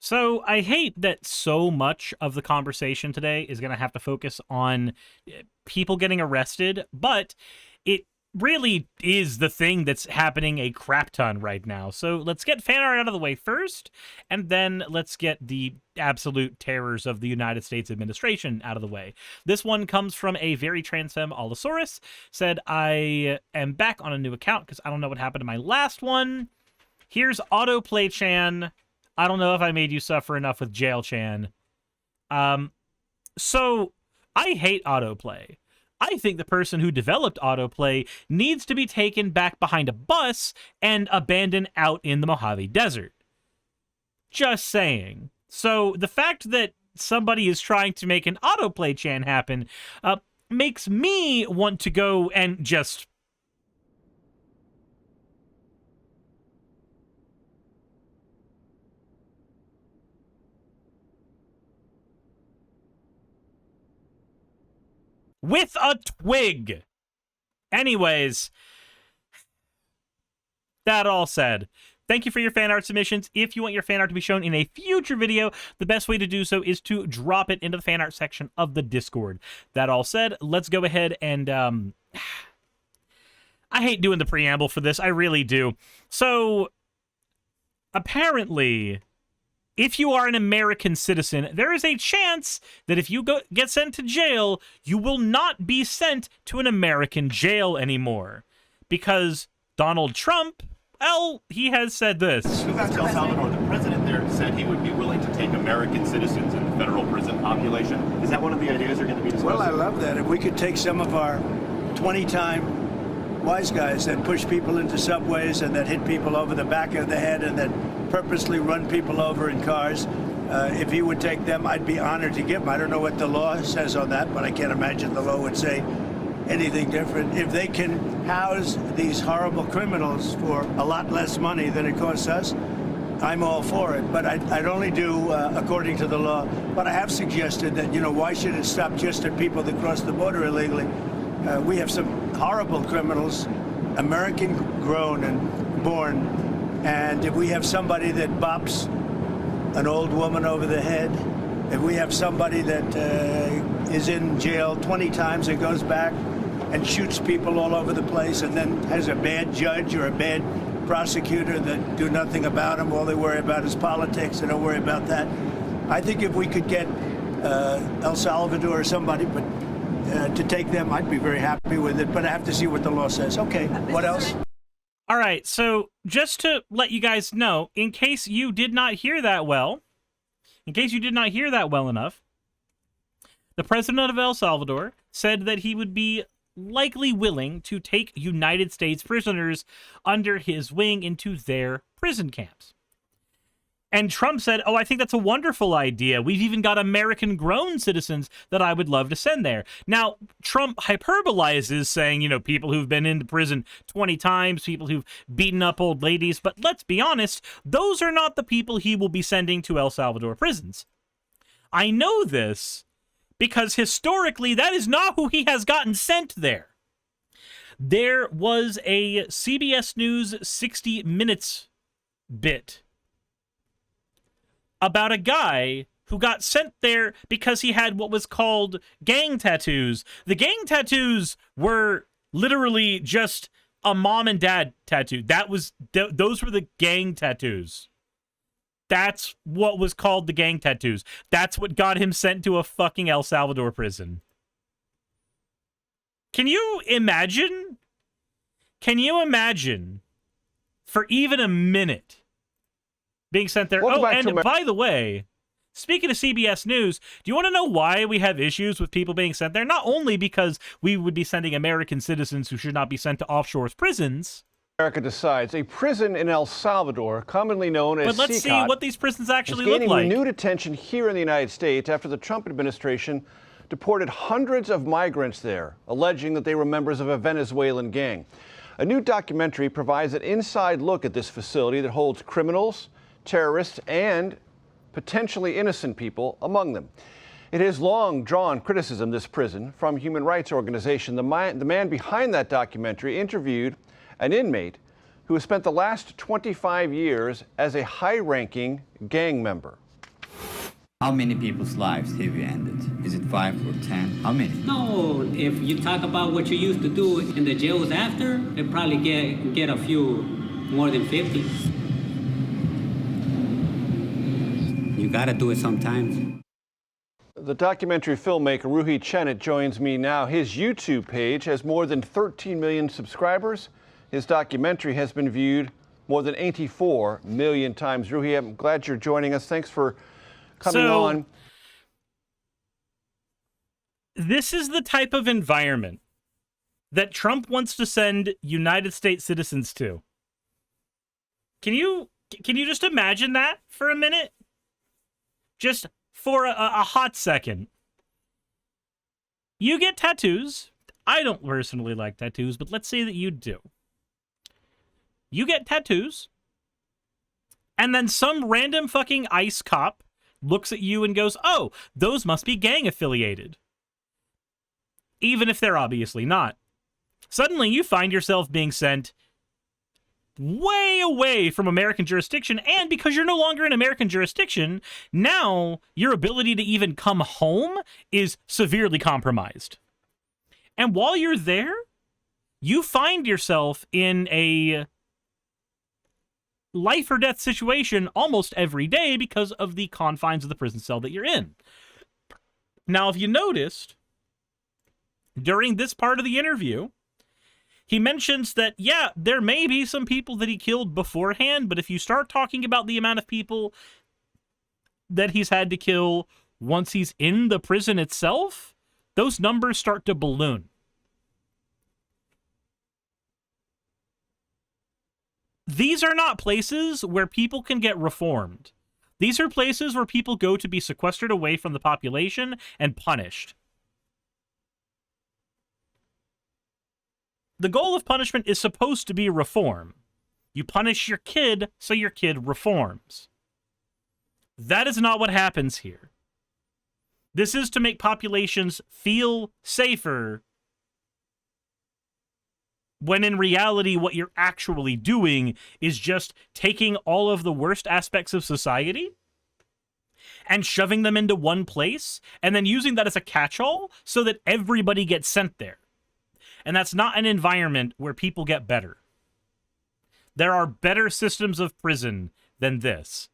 So I hate that so much of the conversation today is going to have to focus on people getting arrested, but it really is the thing that's happening a crap ton right now. So let's get fan art out of the way first, and then let's get the absolute terrors of the United States administration out of the way. This one comes from a very transfemme Allosaurus, said, I am back on a new account because I don't know what happened to my last one. Here's Autoplay Chan. I don't know if I made you suffer enough with Jail Chan. So I hate autoplay. I think the person who developed autoplay needs to be taken back behind a bus and abandoned out in the Mojave Desert. Just saying. So the fact that somebody is trying to make an autoplay Chan happen makes me want to go and just... with a twig. Anyways, that all said, thank you for your fan art submissions. If you want your fan art to be shown in a future video, the best way to do so is to drop it into the fan art section of the Discord. That all said, let's go ahead and, I hate doing the preamble for this, I really do. So, apparently, if you are an American citizen, there is a chance that if you get sent to jail, you will not be sent to an American jail anymore. Because Donald Trump, well, he has said this. El Salvador, the president there said he would be willing to take American citizens in the federal prison population. Is that one of the ideas you're going to be discussing? Well, I love that. If we could take some of our 20-time wise guys that push people into subways and that hit people over the back of the head and that purposely run people over in cars, if he would take them, I'd be honored to give them. I don't know what the law says on that, but I can't imagine the law would say anything different. If they can house these horrible criminals for a lot less money than it costs us, I'm all for it. But I'd only do according to the law. But I have suggested that, you know, why should it stop just at people that cross the border illegally? We have some horrible criminals, American grown and born, and if we have somebody that bops an old woman over the head, if we have somebody that is in jail 20 times and goes back and shoots people all over the place and then has a bad judge or a bad prosecutor that do nothing about him, all they worry about is politics, they don't worry about that. I think if we could get El Salvador or somebody, but to take them, I'd be very happy with it, but I have to see what the law says. Okay, what else? All right, so just to let you guys know, in case you did not hear that well, enough, the president of El Salvador said that he would be likely willing to take United States prisoners under his wing into their prison camps. And Trump said, oh, I think that's a wonderful idea. We've even got American-grown citizens that I would love to send there. Now, Trump hyperbolizes, saying, you know, people who've been into prison 20 times, people who've beaten up old ladies. But let's be honest, those are not the people he will be sending to El Salvador prisons. I know this because historically, that is not who he has gotten sent there. There was a CBS News 60 Minutes bit about a guy who got sent there because he had what was called gang tattoos. The gang tattoos were literally just a mom and dad tattoo. Those were the gang tattoos. That's what was called the gang tattoos. That's what got him sent to a fucking El Salvador prison. Can you imagine? Can you imagine for even a minute being sent there? Oh, and by the way, speaking of CBS News, do you want to know why we have issues with people being sent there? Not only because we would be sending American citizens who should not be sent to offshore prisons. America decides a prison in El Salvador, commonly known as But let's see what these prisons actually look like. Is gaining renewed attention here in the United States after the Trump administration deported hundreds of migrants there, alleging that they were members of a Venezuelan gang. A new documentary provides an inside look at this facility that holds criminals, terrorists, and potentially innocent people among them. It has long drawn criticism, this prison, from human rights organizations. The man behind that documentary interviewed an inmate who has spent the last 25 years as a high-ranking gang member. How many people's lives have you ended? Is it 5 or 10? How many? No, if you talk about what you used to do in the jails after, it probably get a few more than 50. You gotta do it sometimes. The documentary filmmaker Ruhi Chenet joins me now. His YouTube page has more than 13 million subscribers. His documentary has been viewed more than 84 million times. Ruhi, I'm glad you're joining us. Thanks for coming on. This is the type of environment that Trump wants to send United States citizens to. Can you just imagine that for a minute? Just for a hot second. You get tattoos. I don't personally like tattoos, but let's say that you do. You get tattoos, and then some random fucking ICE cop looks at you and goes, oh, those must be gang affiliated. Even if they're obviously not. Suddenly you find yourself being sent way away from American jurisdiction, and because you're no longer in American jurisdiction, now your ability to even come home is severely compromised. And while you're there, you find yourself in a life or death situation almost every day because of the confines of the prison cell that you're in. Now, if you noticed, during this part of the interview, he mentions that, yeah, there may be some people that he killed beforehand, but if you start talking about the amount of people that he's had to kill once he's in the prison itself, those numbers start to balloon. These are not places where people can get reformed. These are places where people go to be sequestered away from the population and punished. The goal of punishment is supposed to be reform. You punish your kid so your kid reforms. That is not what happens here. This is to make populations feel safer, when in reality what you're actually doing is just taking all of the worst aspects of society and shoving them into one place and then using that as a catch-all so that everybody gets sent there. And that's not an environment where people get better. There are better systems of prison than this.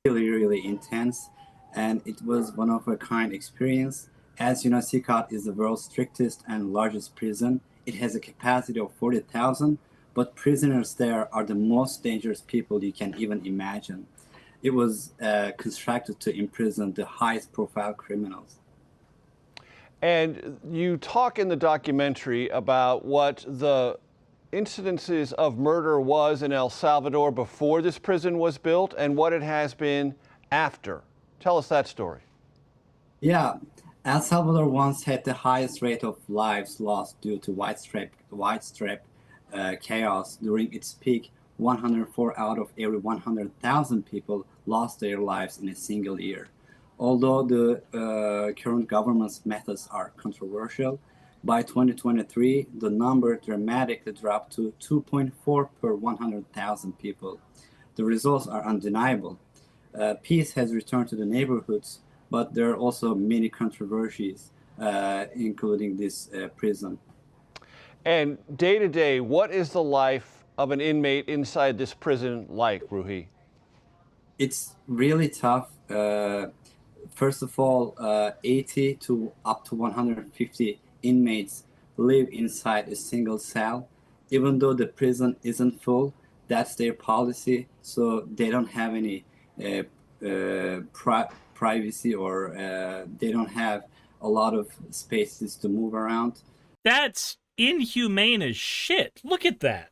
Really, really intense, and it was one of a kind experience. As you know, Shoutout is the world's strictest and largest prison. It has a capacity of 40,000, but prisoners there are the most dangerous people you can even imagine. It was constructed to imprison the highest profile criminals. And you talk in the documentary about what the incidences of murder was in El Salvador before this prison was built and what it has been after. Tell us that story. Yeah, El Salvador once had the highest rate of lives lost due to widespread chaos. During its peak, 104 out of every 100,000 people lost their lives in a single year. Although the current government's methods are controversial, by 2023, the number dramatically dropped to 2.4 per 100,000 people. The results are undeniable. Peace has returned to the neighborhoods, but there are also many controversies, including this prison. And day to day, what is the life of an inmate inside this prison like, Ruhi? It's really tough. First of all, 80 to up to 150 inmates live inside a single cell. Even though the prison isn't full, that's their policy, so they don't have any privacy, or they don't have a lot of spaces to move around. That's inhumane as shit. Look at that.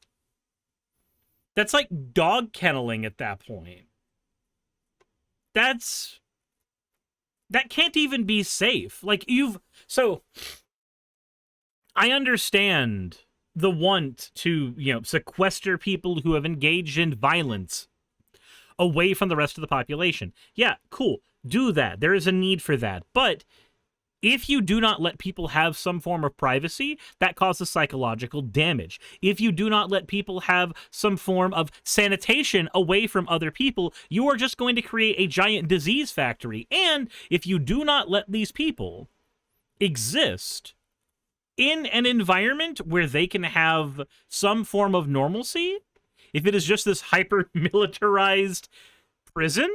That's like dog kenneling at that point. That can't even be safe. Like, so I understand the want to, sequester people who have engaged in violence away from the rest of the population. Yeah, cool. Do that. There is a need for that. But If you do not let people have some form of privacy, that causes psychological damage. If you do not let people have some form of sanitation away from other people, you are just going to create a giant disease factory. And if you do not let these people exist in an environment where they can have some form of normalcy, if it is just this hyper-militarized prison,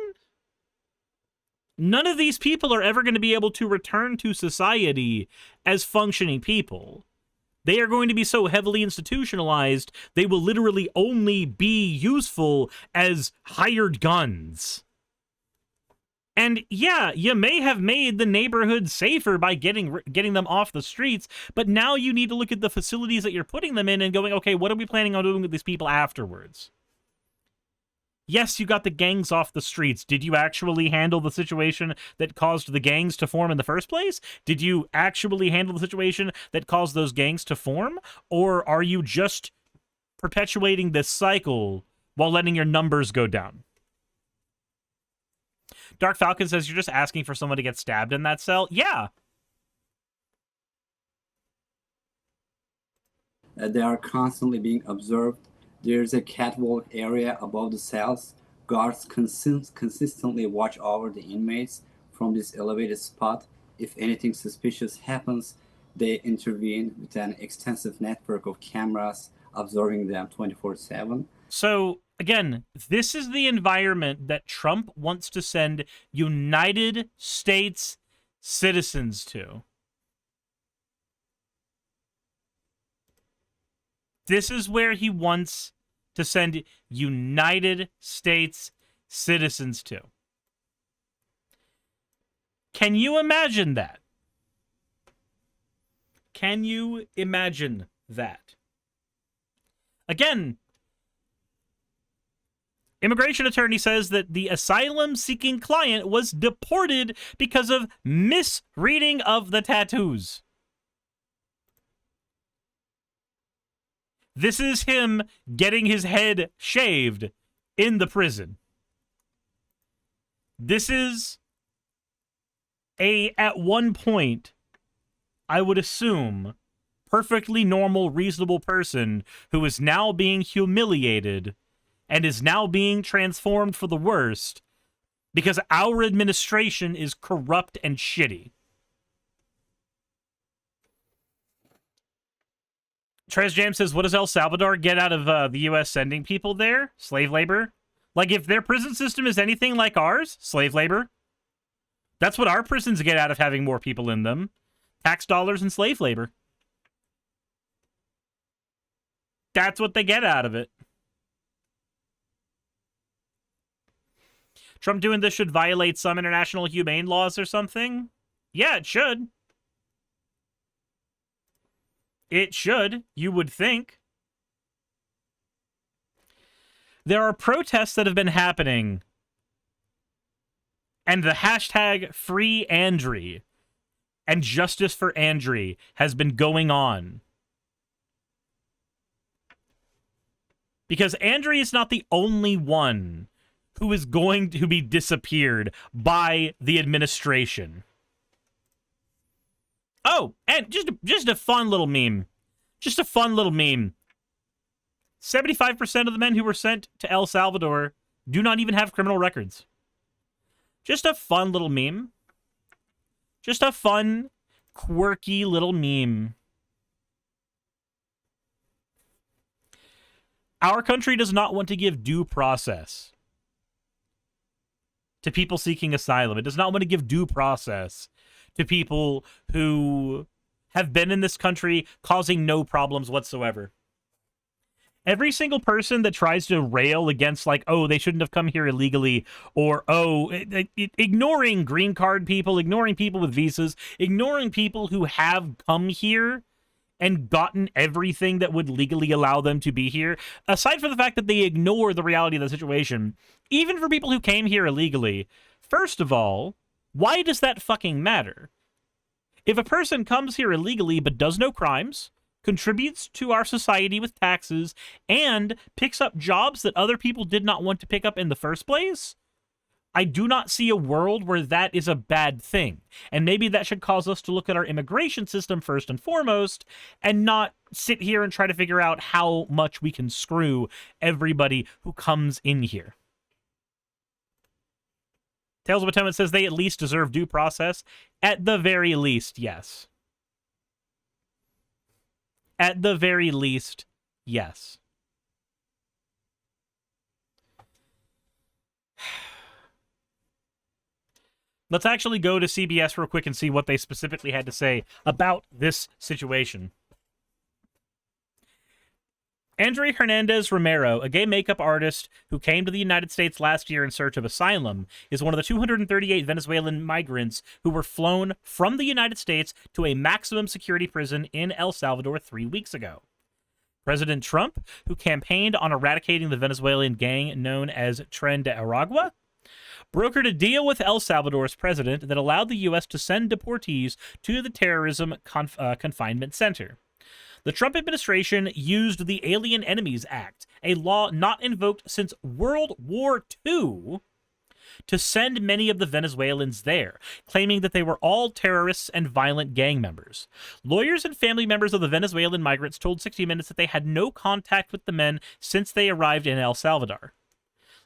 none of these people are ever going to be able to return to society as functioning people. They are going to be so heavily institutionalized, they will literally only be useful as hired guns. And yeah, you may have made the neighborhood safer by getting them off the streets, but now you need to look at the facilities that you're putting them in and going, okay, what are we planning on doing with these people afterwards? Yes, you got the gangs off the streets. Did you actually handle the situation that caused the gangs to form in the first place? Did you actually handle the situation that caused those gangs to form? Or are you just perpetuating this cycle while letting your numbers go down? Dark Falcon says you're just asking for someone to get stabbed in that cell. Yeah. They are constantly being observed. There's a catwalk area above the cells. Guards consistently watch over the inmates from this elevated spot. If anything suspicious happens, they intervene with an extensive network of cameras observing them 24/7. So, again, this is the environment that Trump wants to send United States citizens to. This is where he wants to send United States citizens to. Can you imagine that? Can you imagine that? Again, immigration attorney says that the asylum-seeking client was deported because of misreading of the tattoos. This is him getting his head shaved in the prison. This is at one point, I would assume, perfectly normal, reasonable person who is now being humiliated and is now being transformed for the worst because our administration is corrupt and shitty. Trez Jam says, what does El Salvador get out of the U.S. sending people there? Slave labor? Like, if their prison system is anything like ours, slave labor. That's what our prisons get out of having more people in them. Tax dollars and slave labor. That's what they get out of it. Trump doing this should violate some international humane laws or something? Yeah, it should. It should, you would think. There are protests that have been happening, and the hashtag Free Andry and Justice for Andry has been going on. Because Andry is not the only one who is going to be disappeared by the administration. Oh, and just a fun little meme. Just a fun little meme. 75% of the men who were sent to El Salvador do not even have criminal records. Just a fun little meme. Just a fun, quirky little meme. Our country does not want to give due process to people seeking asylum. It does not want to give due process to people who have been in this country causing no problems whatsoever. Every single person that tries to rail against, like, oh, they shouldn't have come here illegally, or, oh, ignoring green card people, ignoring people with visas, ignoring people who have come here and gotten everything that would legally allow them to be here, aside from the fact that they ignore the reality of the situation, even for people who came here illegally, first of all, why does that fucking matter? If a person comes here illegally but does no crimes, contributes to our society with taxes, and picks up jobs that other people did not want to pick up in the first place, I do not see a world where that is a bad thing. And maybe that should cause us to look at our immigration system first and foremost, and not sit here and try to figure out how much we can screw everybody who comes in here. Tales of Atonement says they at least deserve due process. At the very least, yes. At the very least, yes. Let's actually go to CBS real quick and see what they specifically had to say about this situation. Andre Hernandez Romero, a gay makeup artist who came to the United States last year in search of asylum, is one of the 238 Venezuelan migrants who were flown from the United States to a maximum security prison in El Salvador 3 weeks ago. President Trump, who campaigned on eradicating the Venezuelan gang known as Tren de Aragua, brokered a deal with El Salvador's president that allowed the U.S. to send deportees to the terrorism confinement center. The Trump administration used the Alien Enemies Act, a law not invoked since World War II, to send many of the Venezuelans there, claiming that they were all terrorists and violent gang members. Lawyers and family members of the Venezuelan migrants told 60 Minutes that they had no contact with the men since they arrived in El Salvador.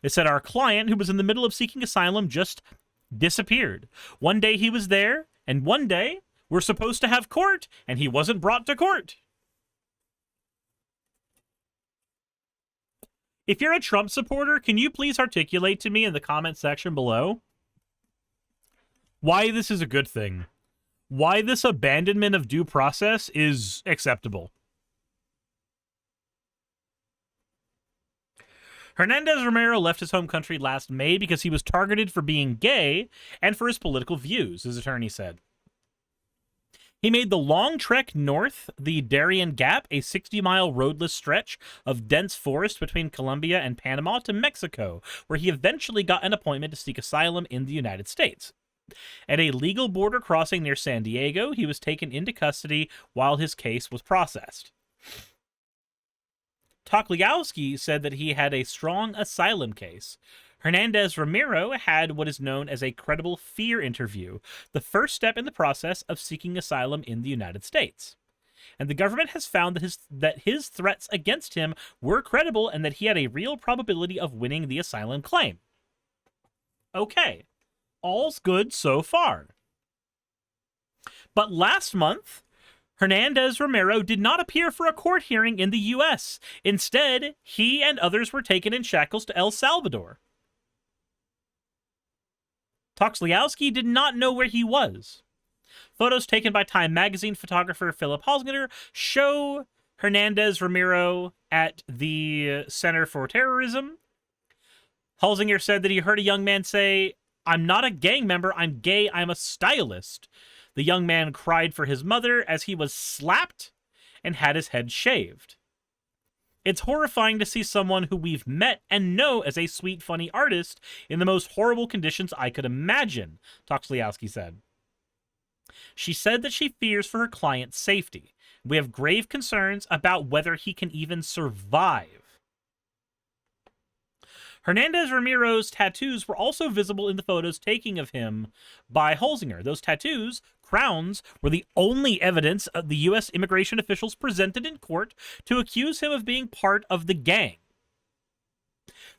They said our client, who was in the middle of seeking asylum, just disappeared. One day he was there, and one day we're supposed to have court, and he wasn't brought to court. If you're a Trump supporter, can you please articulate to me in the comment section below why this is a good thing? Why this abandonment of due process is acceptable? Hernandez Romero left his home country last May because he was targeted for being gay and for his political views, his attorney said. He made the long trek north, the Darien Gap, a 60-mile roadless stretch of dense forest between Colombia and Panama, to Mexico, where he eventually got an appointment to seek asylum in the United States. At a legal border crossing near San Diego, he was taken into custody while his case was processed. Tokliowski said that he had a strong asylum case. Hernandez Romero had what is known as a credible fear interview, the first step in the process of seeking asylum in the United States. And the government has found that his threats against him were credible and that he had a real probability of winning the asylum claim. Okay, all's good so far. But last month, Hernandez Romero did not appear for a court hearing in the U.S. Instead, he and others were taken in shackles to El Salvador. Toksliowski did not know where he was. Photos taken by Time magazine photographer Philip Holzinger show Hernandez Romero at the Center for Terrorism. Holzinger said that he heard a young man say, "I'm not a gang member, I'm gay, I'm a stylist." The young man cried for his mother as he was slapped and had his head shaved. It's horrifying to see someone who we've met and know as a sweet, funny artist in the most horrible conditions I could imagine, Toksliowski said. She said that she fears for her client's safety. We have grave concerns about whether he can even survive. Hernandez Romero's tattoos were also visible in the photos taken of him by Holzinger. Those tattoos, crowns, were the only evidence the U.S. immigration officials presented in court to accuse him of being part of the gang.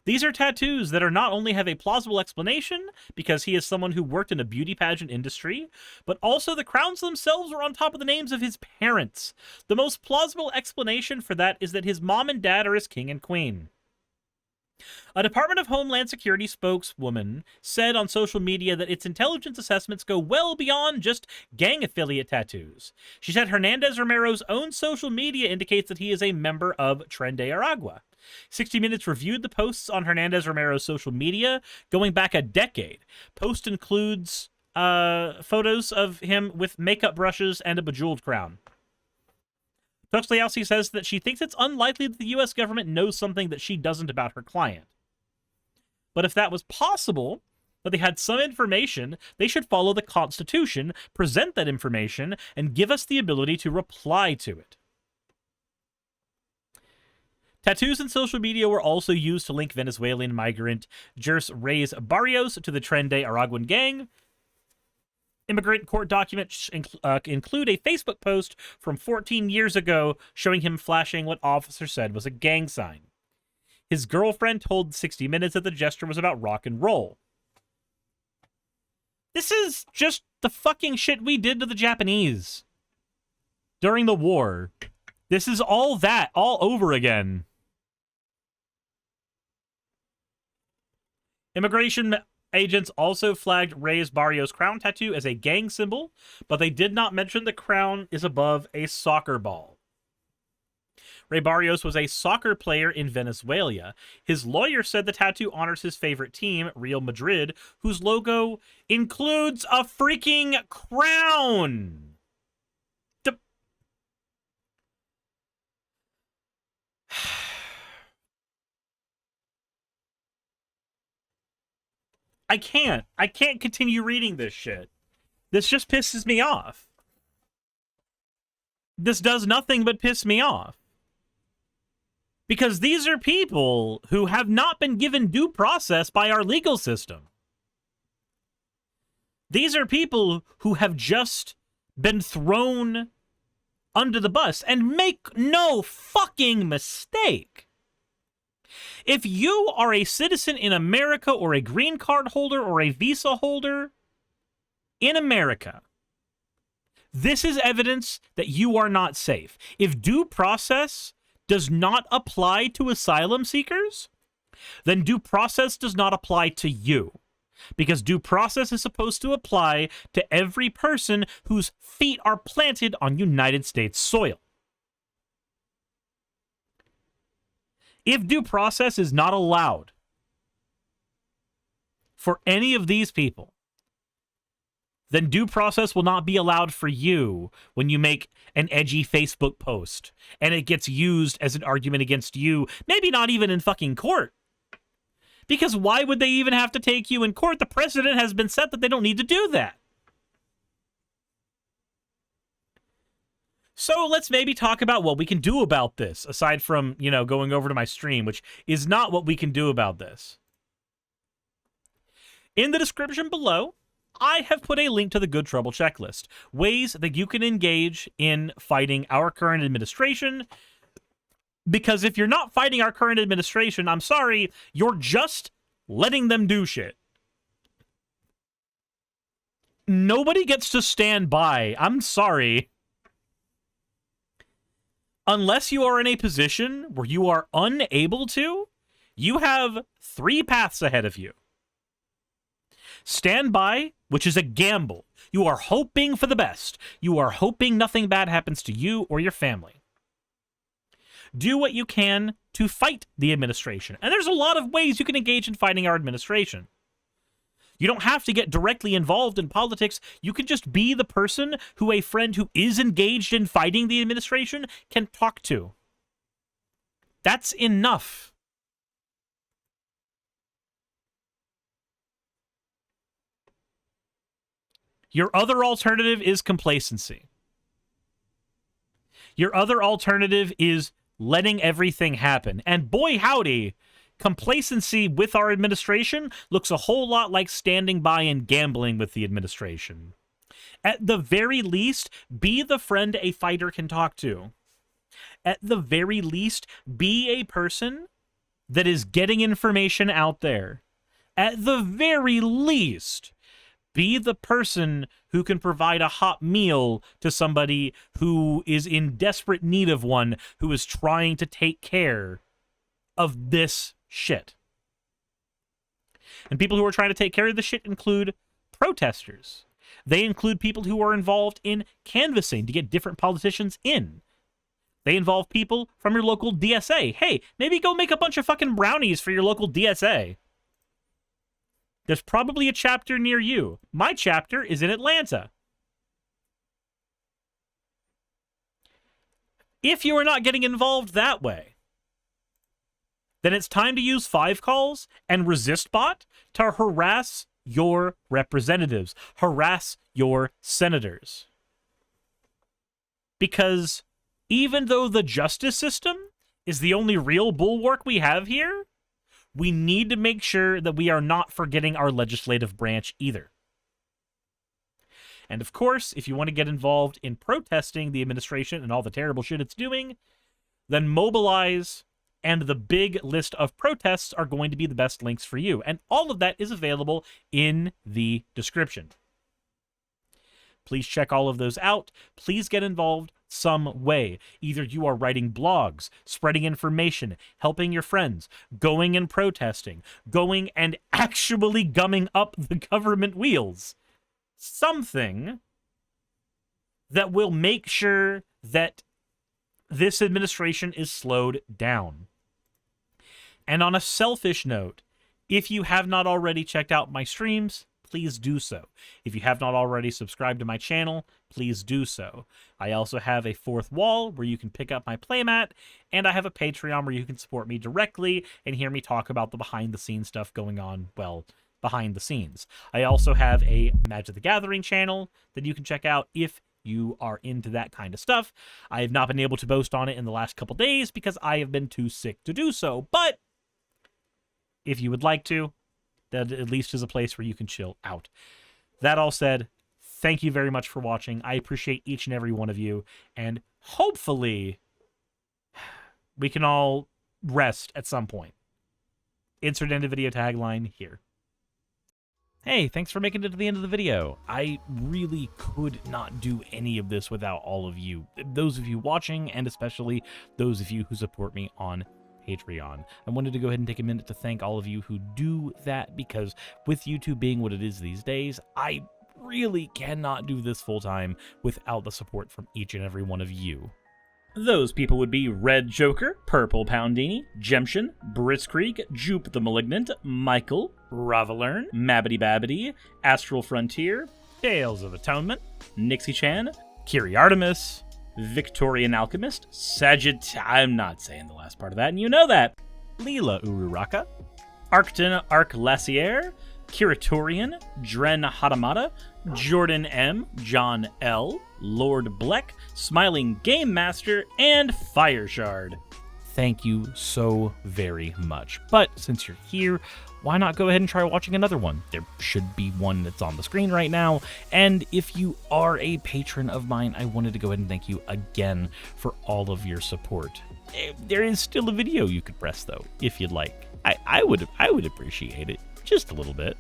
These are tattoos that are not only have a plausible explanation, because he is someone who worked in a beauty pageant industry, but also the crowns themselves are on top of the names of his parents. The most plausible explanation for that is that his mom and dad are his king and queen. A Department of Homeland Security spokeswoman said on social media that its intelligence assessments go well beyond just gang affiliate tattoos. She said Hernandez Romero's own social media indicates that he is a member of Tren de Aragua. 60 Minutes reviewed the posts on Hernandez Romero's social media going back a decade. Post includes photos of him with makeup brushes and a bejeweled crown. Toksliowski says that she thinks it's unlikely that the U.S. government knows something that she doesn't about her client. But if that was possible, that they had some information, they should follow the Constitution, present that information, and give us the ability to reply to it. Tattoos and social media were also used to link Venezuelan migrant Jers Reyes Barrios to the Tren de Araguan gang. Immigrant court documents include a Facebook post from 14 years ago showing him flashing what officers said was a gang sign. His girlfriend told 60 Minutes that the gesture was about rock and roll. This is just the fucking shit we did to the Japanese during the war. This is all that, all over again. Immigration agents also flagged Reyes Barrios' crown tattoo as a gang symbol, but they did not mention the crown is above a soccer ball. Rey Barrios was a soccer player in Venezuela. His lawyer said the tattoo honors his favorite team, Real Madrid, whose logo includes a freaking crown. I can't continue reading this shit. This just pisses me off. This does nothing but piss me off. Because these are people who have not been given due process by our legal system. These are people who have just been thrown under the bus. And make no fucking mistake. If you are a citizen in America or a green card holder or a visa holder in America, this is evidence that you are not safe. If due process does not apply to asylum seekers, then due process does not apply to you. Because due process is supposed to apply to every person whose feet are planted on United States soil. If due process is not allowed for any of these people, then due process will not be allowed for you when you make an edgy Facebook post and it gets used as an argument against you, maybe not even in fucking court. Because why would they even have to take you in court? The precedent has been set that they don't need to do that. So let's maybe talk about what we can do about this, aside from, going over to my stream, which is not what we can do about this. In the description below, I have put a link to the Good Trouble checklist, ways that you can engage in fighting our current administration, because if you're not fighting our current administration, I'm sorry, you're just letting them do shit. Nobody gets to stand by. I'm sorry. Unless you are in a position where you are unable to, you have 3 paths ahead of you. Stand by, which is a gamble. You are hoping for the best. You are hoping nothing bad happens to you or your family. Do what you can to fight the administration. And there's a lot of ways you can engage in fighting our administration. You don't have to get directly involved in politics. You can just be the person who a friend who is engaged in fighting the administration can talk to. That's enough. Your other alternative is complacency. Your other alternative is letting everything happen. And boy howdy, complacency with our administration looks a whole lot like standing by and gambling with the administration. At the very least, be the friend a fighter can talk to. At the very least, be a person that is getting information out there. At the very least, be the person who can provide a hot meal to somebody who is in desperate need of one, who is trying to take care of this shit. And people who are trying to take care of this shit include protesters. They include people who are involved in canvassing to get different politicians in. They involve people from your local DSA. Hey, maybe go make a bunch of fucking brownies for your local DSA. There's probably a chapter near you. My chapter is in Atlanta. If you are not getting involved that way, then it's time to use 5 calls and ResistBot to harass your representatives, harass your senators. Because even though the justice system is the only real bulwark we have here, we need to make sure that we are not forgetting our legislative branch either. And of course, if you want to get involved in protesting the administration and all the terrible shit it's doing, then Mobilize and the big list of protests are going to be the best links for you. And all of that is available in the description. Please check all of those out. Please get involved some way. Either you are writing blogs, spreading information, helping your friends, going and protesting, going and actually gumming up the government wheels. Something that will make sure that this administration is slowed down. And on a selfish note, if you have not already checked out my streams, please do so. If you have not already subscribed to my channel, please do so. I also have a fourth wall where you can pick up my playmat, and I have a Patreon where you can support me directly and hear me talk about the behind-the-scenes stuff going on, well, behind the scenes. I also have a Magic the Gathering channel that you can check out if you are into that kind of stuff. I have not been able to boast on it in the last couple days because I have been too sick to do so, but if you would like to, that at least is a place where you can chill out. That all said, thank you very much for watching. I appreciate each and every one of you, and hopefully we can all rest at some point. Insert end of video tagline here. Hey, thanks for making it to the end of the video. I really could not do any of this without all of you. Those of you watching, and especially those of you who support me on Patreon. I wanted to go ahead and take a minute to thank all of you who do that, because with YouTube being what it is these days, I really cannot do this full-time without the support from each and every one of you. Those people would be Red Joker, Purple Poundini, Jemshin, Britzkrieg, Jupe the Malignant, Michael, Ravelern, Mabbity Babbity, Astral Frontier, Tales of Atonement, Nixie Chan, Kiri Artemis, Victorian Alchemist, I'm not saying the last part of that, and you know that, Leela Ururaka, Arcton Arclacier, Kiratorian, Dren Hadamata, Jordan M, John L, Lord Bleck, Smiling Game Master, and Fire Shard. Thank you so very much. But since you're here, why not go ahead and try watching another one? There should be one that's on the screen right now. And if you are a patron of mine, I wanted to go ahead and thank you again for all of your support. There is still a video you could press though, if you'd like. I would appreciate it just a little bit.